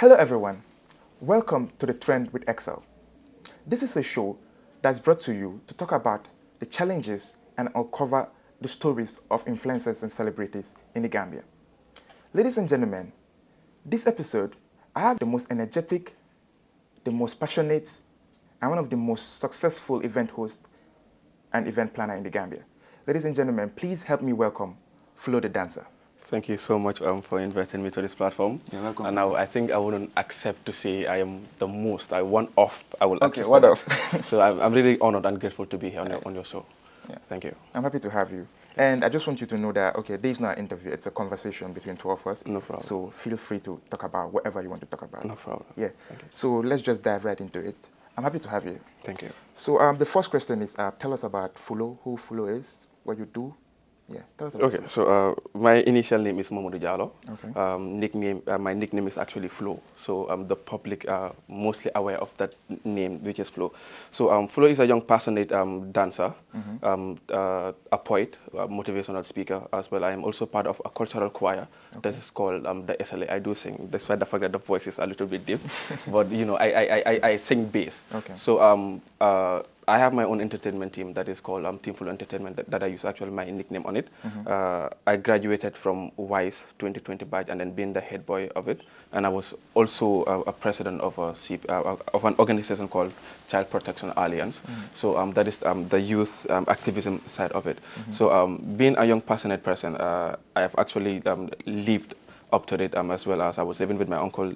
Hello everyone, welcome to The Trend with Excel. This is a show that's brought to you to talk about the challenges and uncover the stories of influencers and celebrities in the Gambia. Ladies and gentlemen, this episode, I have the most energetic, the most passionate, and one of the most successful event hosts and event planner in the Gambia. Ladies and gentlemen, please help me welcome Fulo The Dancer. Thank you so much for inviting me to this platform. You're welcome. And now I think I wouldn't accept to say I am the most. I will Okay, accept. what off? So I'm really honored and grateful to be here on your show. Yeah. Thank you. I'm happy to have you. And I just want you to know that, okay, this is not an interview. It's a conversation between two of us. No problem. So feel free to talk about whatever you want to talk about. No problem. Yeah. Thank you. So let's just dive right into it. I'm happy to have you. Thank you. So the first question is, tell us about Fulo, who Fulo is, what you do. Yeah, tell us about Okay, Fulo. so my initial name is Momodou Jallow. Okay. My nickname is actually Flo. So the public are mostly aware of that name, which is Flo. So Flo is a young, passionate dancer, a poet, a motivational speaker as well. I am also part of a cultural choir that is called the SLA. I do sing, despite the fact that the voice is a little bit deep, but you know, I sing bass. Okay. So I have my own entertainment team that is called Team Fulo Entertainment that I use actually my nickname on it. I graduated from WISE 2020 batch and then being the head boy of it. And I was also a president of an organization called Child Protection Alliance. So that is the youth activism side of it. So being a young passionate person, I have actually lived up to date as well as I was living with my uncle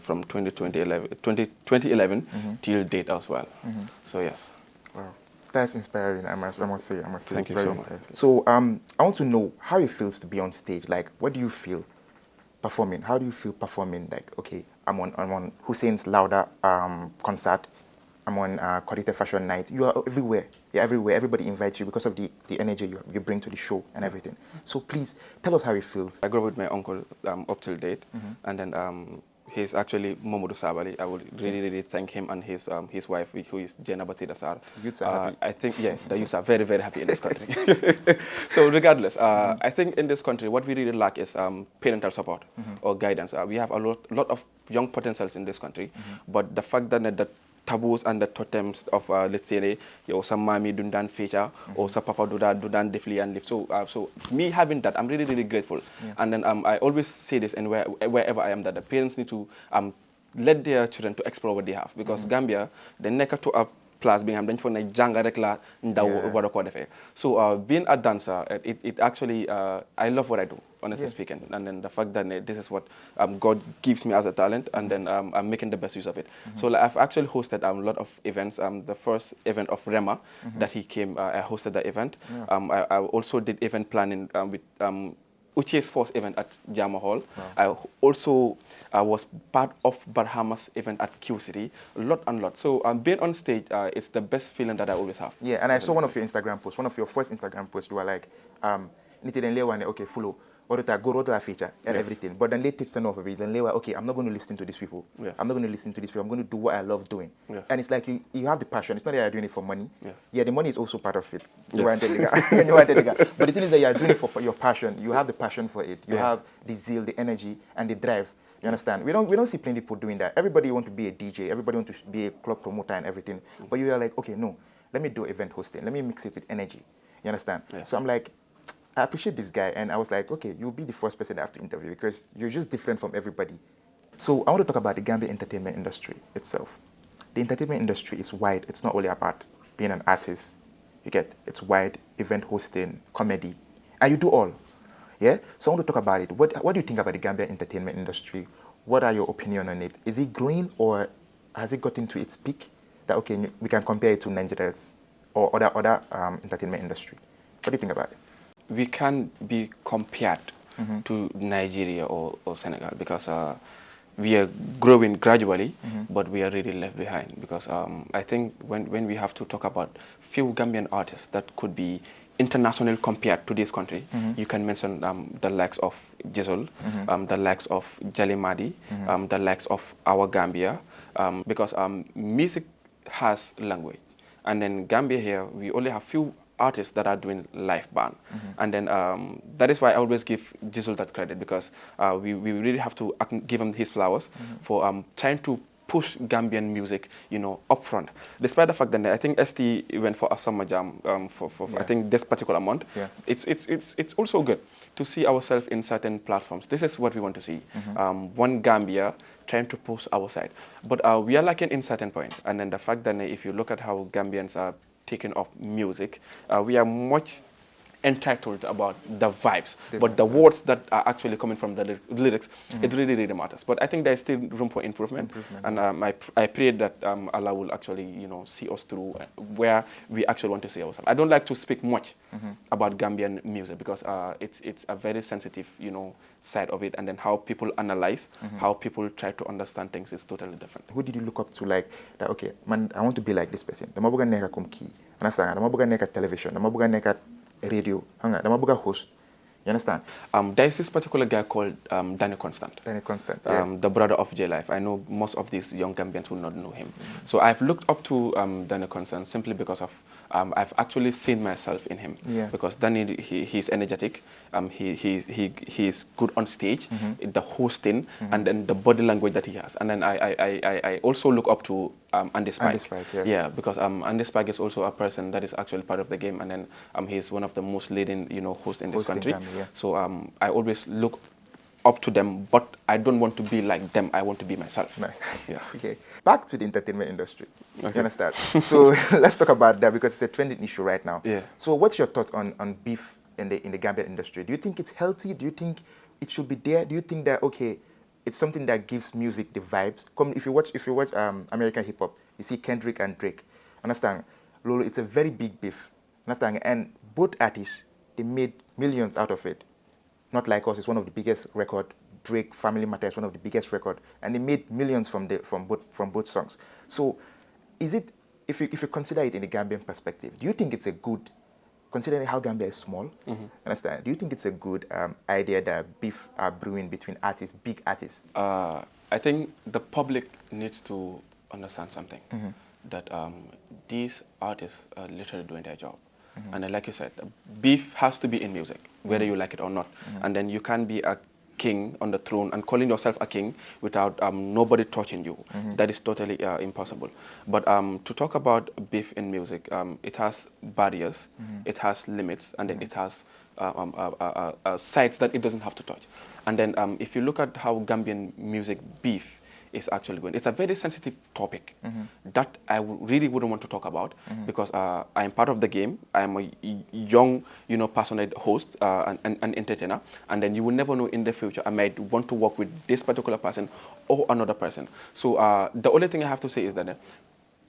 from 2011 till date as well. So yes. Wow, that's inspiring. I must say. Thank you so much. So I want to know how it feels to be on stage. Like, what do you feel performing? How do you feel performing? Like, okay, I'm on Hussein's Louder concert. I'm on Quality Fashion Night. You are everywhere. You're everywhere. Everybody invites you because of the energy you bring to the show and everything. So please tell us how it feels. I grew up with my uncle up till date, and then he's actually Momodou Sabali. I would really thank him and his wife, who is Jenna Batida Sar. Youths are happy. I think, yeah, the youths are very, very happy in this country. So regardless, I think in this country, what we really lack is parental support or guidance. We have a lot of young potentials in this country, but the fact that the taboos and the totems of let's say some mommy do dan feature or some papa do dan defly and live. So me having that, I'm really grateful. And then I always say this, and wherever I am, that the parents need to let their children to explore what they have, because Gambia, the neck to a place being dañ fo ne jàng rek la ndaw war ko defé. So being a dancer, it actually I love what I do, honestly speaking, and then the fact that this is what God gives me as a talent, and then I'm making the best use of it. So like, I've actually hosted a lot of events. The first event of Rema that he came, I hosted the event. I also did event planning with Uche's first event at Jama Hall. I also was part of Barhama's event at Q City, a lot. So being on stage, it's the best feeling that I always have. Yeah, and I saw one of your Instagram posts, one of your first Instagram posts. You were like, okay, Fulo, go to a feature and everything. But then they take stand off of it. Then they were, okay, I'm not going to listen to these people. I'm not going to listen to these people. I'm going to do what I love doing. And it's like you have the passion. It's not that you're doing it for money. Yeah, the money is also part of it. You want to But the thing is that you're doing it for your passion. You have the passion for it. You have the zeal, the energy, and the drive. You understand? We don't see plenty of people doing that. Everybody want to be a DJ. Everybody want to be a club promoter and everything. But you are like, okay, no, let me do event hosting. Let me mix it with energy. You understand? So I'm like, I appreciate this guy, and I was like, okay, you'll be the first person I have to interview because you're just different from everybody. So I want to talk about the Gambian entertainment industry itself. The entertainment industry is wide. It's not only about being an artist. You get, it's wide, event hosting, comedy, and you do all. Yeah? So I want to talk about it. What do you think about the Gambian entertainment industry? What are your opinion on it? Is it growing, or has it gotten to its peak that, okay, we can compare it to Nigeria's or other entertainment industry? What do you think about it? We can be compared to Nigeria or Senegal, because we are growing gradually, but we are really left behind, because I think when we have to talk about few Gambian artists that could be international compared to this country, you can mention the likes of Jizzle, the likes of Jalimadi, the likes of our Gambia, because music has language. And then Gambia here, we only have few artists that are doing live band. And then that is why I always give Jizzle that credit, because we really have to give him his flowers for trying to push Gambian music, up front. Despite the fact that I think ST went for a summer jam for I think this particular month. It's also good to see ourselves in certain platforms. This is what we want to see. One Gambia trying to push our side. But we are lacking in certain points. And then the fact that if you look at how Gambians are taking off music, we are much entitled about the vibes, but the words that are actually coming from the lyrics, it really, really matters. But I think there's still room for improvement, and I pray that Allah will actually, see us through where we actually want to see ourselves. I don't like to speak much about Gambian music because it's a very sensitive, side of it, and then how people analyze, how people try to understand things is totally different. Who did you look up to, like that? Okay, man, I want to be like this person. Dama buga neka kom key. Understand? Dama buga neka television. Dama buga neka radio. Hanga. Dama buga host. You understand? There is this particular guy called Danny Constant. Danny Constant, yeah. The brother of J Life. I know most of these young Gambians will not know him. So I've looked up to Danny Constant simply because of I've actually seen myself in him. Yeah. Because Danny, he's energetic. He's good on stage, the hosting, and then the body language that he has. And then I also look up to Andy Spike. Andy Spike, yeah. Yeah, because Andy Spike is also a person that is actually part of the game, and then he's one of the most leading, hosts in this country. Gambia, yeah. So I always look up to them, but I don't want to be like them. I want to be myself. Nice. Yes. Okay. Back to the entertainment industry. Okay. You understand? So let's talk about that because it's a trending issue right now. Yeah. So what's your thoughts on beef in the Gambian industry? Do you think it's healthy? Do you think it should be there? Do you think that it's something that gives music the vibes? Come if you watch American hip hop, you see Kendrick and Drake. Understand? Lolo, it's a very big beef. Understand? And both artists, they made millions out of it. Not like us, it's one of the biggest record. Drake Family Matter is one of the biggest record, and they made millions from both songs. So, is it if you consider it in the Gambian perspective, do you think it's a good, considering how Gambia is small? Understand? Do you think it's a good idea that beef are brewing between artists, big artists? I think the public needs to understand something, that these artists are literally doing their job. And then, like you said, beef has to be in music, whether you like it or not. And then you can't be a king on the throne and calling yourself a king without nobody touching you. That is totally impossible. But to talk about beef in music, it has barriers, it has limits, and then it has sides that it doesn't have to touch. And then if you look at how Gambian music beef is actually going, it's a very sensitive topic that I really wouldn't want to talk about because I am part of the game. I am a young, passionate host and entertainer, and then you will never know in the future I might want to work with this particular person or another person. So the only thing I have to say is that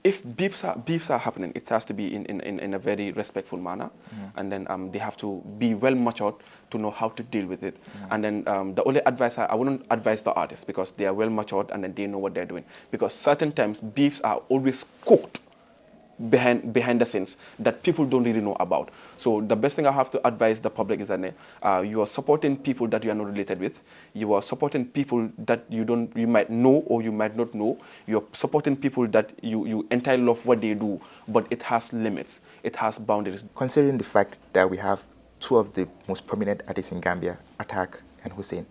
if beefs are happening, it has to be in a very respectful manner, and then they have to be well matured to know how to deal with it. And then the only advice I wouldn't advise the artists because they are well matured and then they know what they're doing. Because certain times beefs are always cooked behind the scenes that people don't really know about. So the best thing I have to advise the public is that you are supporting people that you are not related with. You are supporting people that you might know or you might not know. You're supporting people that you entirely love what they do, but it has limits. It has boundaries. Considering the fact that we have two of the most prominent artists in Gambia, Attack and Hussein,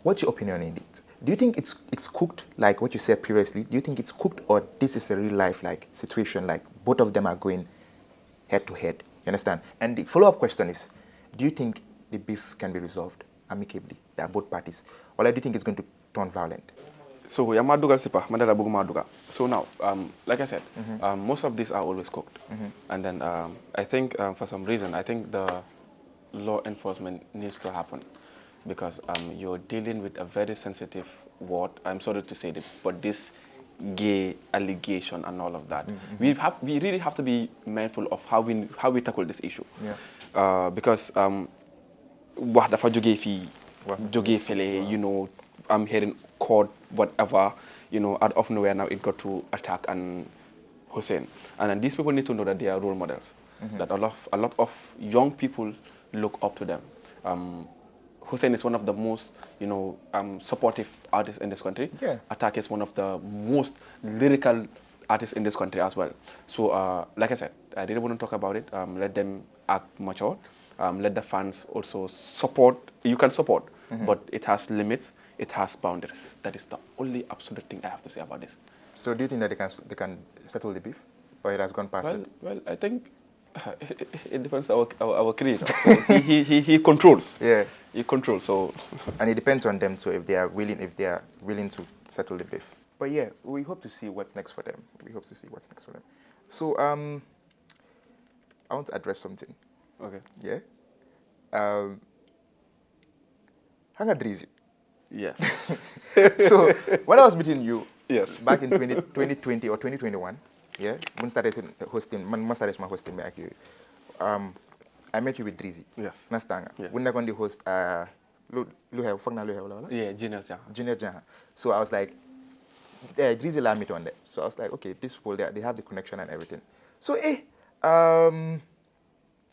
what's your opinion on it? Do you think it's cooked like what you said previously? Do you think it's cooked, or this is a real life situation, like both of them are going head to head? You understand? And the follow-up question is, do you think the beef can be resolved amicably, that both parties, or do you think it's going to turn violent? So now, like I said, most of these are always cooked, and then I think for some reason I think the law enforcement needs to happen. Because you're dealing with a very sensitive word. I'm sorry to say this, but this gay allegation and all of that. We really have to be mindful of how we tackle this issue. Yeah. Because wax dafa jógee fii jógee fele, I'm hearing court whatever, out of nowhere now it got to Attack and Hussein. And then these people need to know that they are role models. That a lot of young people look up to them. Hussein is one of the most, supportive artists in this country. Yeah. Attack is one of the most lyrical artists in this country as well. So, like I said, I really want to talk about it. Let them act mature. Let the fans also support. You can support, but it has limits. It has boundaries. That is the only absolute thing I have to say about this. So do you think that they can settle the beef, or it has gone past it? Well, I think it depends on our creator. So he controls. Yeah. He controls. So and it depends on them too if they are willing to settle the beef. But yeah, we hope to see what's next for them. So I want to address something. Okay. Yeah. Hanga Drizzy. Yeah. So when I was meeting you, yes, back in 2020 or 2021, yeah, when I started hosting, I met you with Drizzy. Yes. Nastanga. Yes. When I going to host yeah, Junior Jaha. So I was like, Drizzy allowed me to on there. So I was like, okay, these people they have the connection and everything. So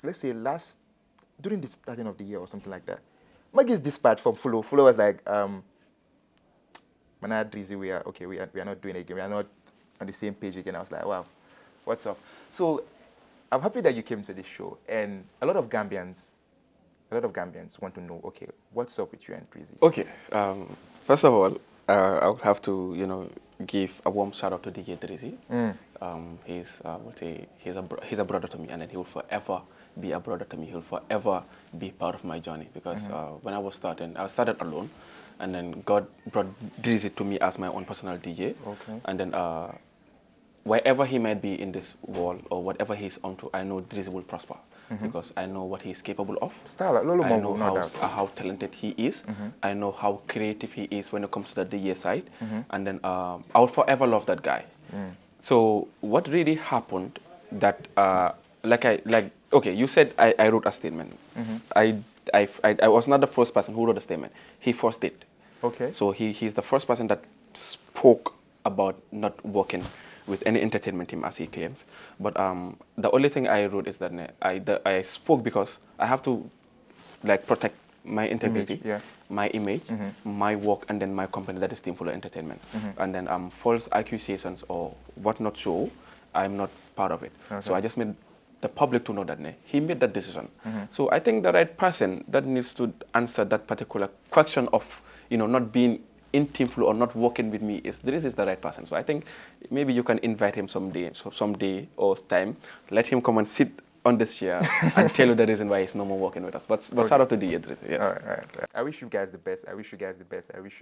let's say during the starting of the year or something like that, Maggie's dispatch from Fulo. Fulo was like, Mana Drizzy, we are not doing it again. We are not on the same page again. I was like, wow, what's up? So I'm happy that you came to this show, and a lot of Gambians want to know, okay, what's up with you and Drizzy? Okay. First of all, I would have to, give a warm shout out to DJ Drizzy. He's a brother to me, and then he will forever be a brother to me. He will forever be part of my journey, because when I started alone, and then God brought Drizzy to me as my own personal DJ. Okay. And then wherever he might be in this world or whatever he's onto, I know Drizzy will prosper, because I know what he's capable of. I know how talented he is. I know how creative he is when it comes to the DJ side. And then I will forever love that guy. So what really happened that, okay, you said I wrote a statement. I was not the first person who wrote a statement. He first did. Okay. So he's the first person that spoke about not working with any entertainment team, as he claims. But the only thing I wrote is that I spoke because I have to protect my integrity, my image, my work, and then my company, that is Team Fulo Entertainment. And then false accusations or whatnot, so I'm not part of it. Okay. So I just made the public to know that he made that decision. So I think the right person that needs to answer that particular question of not being in Team Fulo or not working with me is the right person. So I think maybe you can invite him someday or time. Let him come and sit on this chair and tell you the reason why he's no more working with us. But shout out to the Drizzy. Yes. All right. I wish you guys the best. I wish you the best. I wish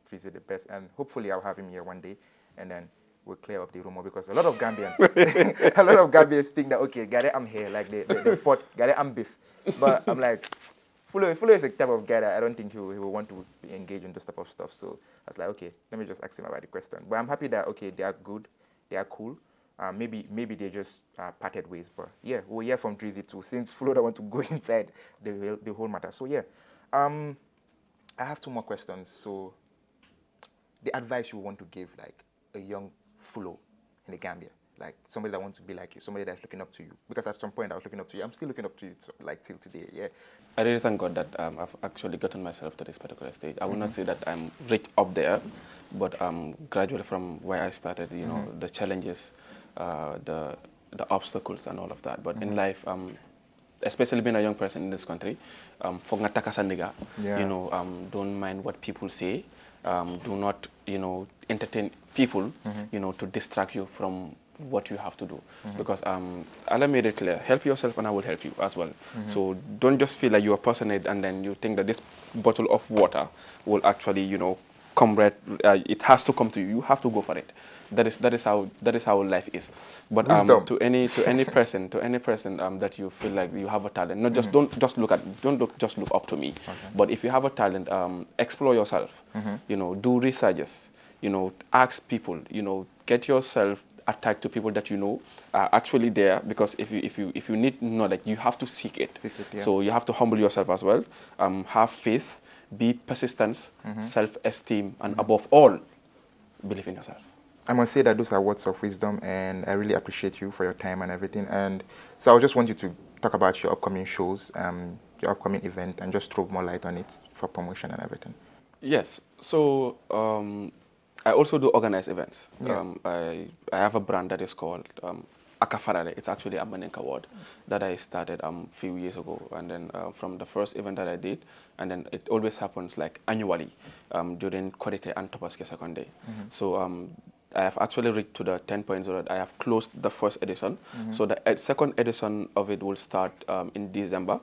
Drizzy the best. And hopefully I'll have him here one day, and then we'll clear up the rumor, because a lot of Gambians think that, okay, Gade, I'm here, like they fought, Gade, I'm beef. But I'm like, Fulo is a type of guy that I don't think he will want to engage in this type of stuff. So I was like, okay, let me just ask him about the question. But I'm happy that, okay, they are good, they are cool. Maybe they just parted ways. But yeah, we'll hear from Drizzy too, since Fulo don't want to go inside the whole matter. So yeah, I have 2 more questions. So the advice you want to give, like a young Fulo in the Gambia, like somebody that wants to be like you, somebody that's looking up to you. Because at some point I was looking up to you. I'm still looking up to you, till today. Yeah. I really thank God that I've actually gotten myself to this particular stage. I will not say that I'm right up there, but gradually from where I started, the challenges, the obstacles and all of that. But in life, especially being a young person in this country, don't mind what people say. Do not, entertain people, to distract you from what you have to do. Because Allah made it clear, help yourself and I will help you as well. So don't just feel like you are personate and then you think that this bottle of water will actually, come right, it has to come to you. You have to go for it. That is how life is. But to any person that you feel like you have a talent, don't just look up to me. Okay. But if you have a talent, explore yourself. Do researches. Ask people. Get yourself attached to people that are actually there. Because if you need knowledge, you have to seek it. Yeah. So you have to humble yourself as well. Have faith. Be persistent. Self-esteem, and above all, believe in yourself. I must say that those are words of wisdom, and I really appreciate you for your time and everything. And so I just want you to talk about your upcoming shows, your upcoming event, and just throw more light on it for promotion and everything. Yes. So I also do organize events. Yeah. I have a brand that is called Akafarale. It's actually a Manenka word that I started a few years ago. And then from the first event that I did, and then it always happens like annually during Korite and Topaske Second Day. So I have actually reached to the 10.0. I have closed the first edition. So the second edition of it will start in December.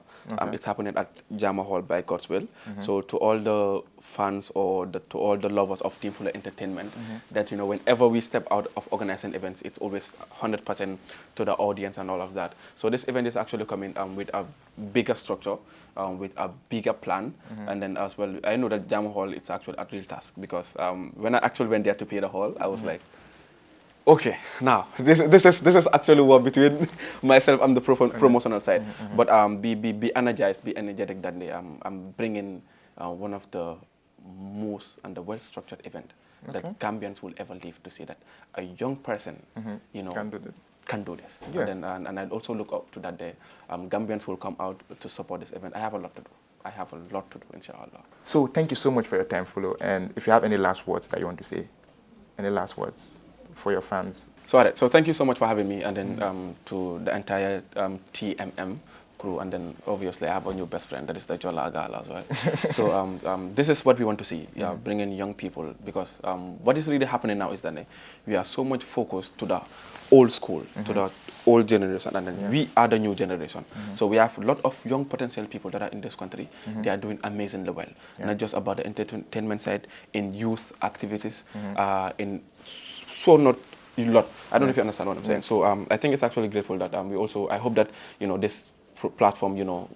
It's happening at Jama Hall by God's will. So to all the fans or to all the lovers of Team Fulo Entertainment, that, you know, whenever we step out of organizing events, it's always 100% to the audience and all of that. So this event is actually coming with a bigger structure, with a bigger plan, and then as well, I know that Jama Hall, it's actually a real task, because when I actually went there to pay the hall, I was like, okay, now this is actually war between myself and the promotional side. But be energized, be energetic that day. I'm bringing one of the most and the well-structured event that Gambians will ever live to see that a young person, you know, can do this. Yeah. And I also look up to that day. Gambians will come out to support this event. I have a lot to do. I have a lot to do, inshallah. So thank you so much for your time, Fulo. And if you have any last words that you want to say, any last words for your fans? So, all right. So thank you so much for having me, and then to the entire TMM crew, and then obviously I have a new best friend, that is the Jola Agal as well. So this is what we want to see, bringing young people, because what is really happening now is that we are so much focused to the old school, to the old generation, and then we are the new generation. So we have a lot of young potential people that are in this country. They are doing amazingly well, not just about the entertainment side, in youth activities, in so not a lot. I don't know if you understand what I'm saying. So I think it's actually grateful that we also, I hope that, you know, this platform, you know,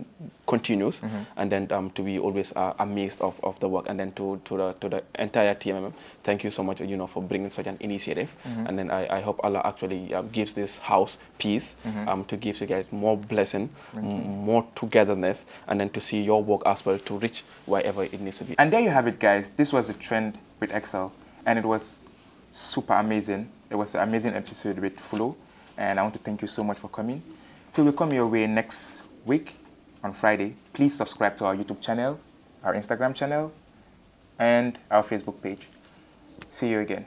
continues, and then to be always amazed of the work, and then to the entire TMM, thank you so much, you know, for bringing such an initiative, and then I hope Allah actually gives this house peace, to give you guys more blessing, more togetherness, and then to see your work as well to reach wherever it needs to be. And there you have it, guys. This was a trend with Excel, and it was super amazing. It was an amazing episode with Fulo, and I want to thank you so much for coming. Till we come your way next week on Friday, please subscribe to our YouTube channel, our Instagram channel, and our Facebook page. See you again.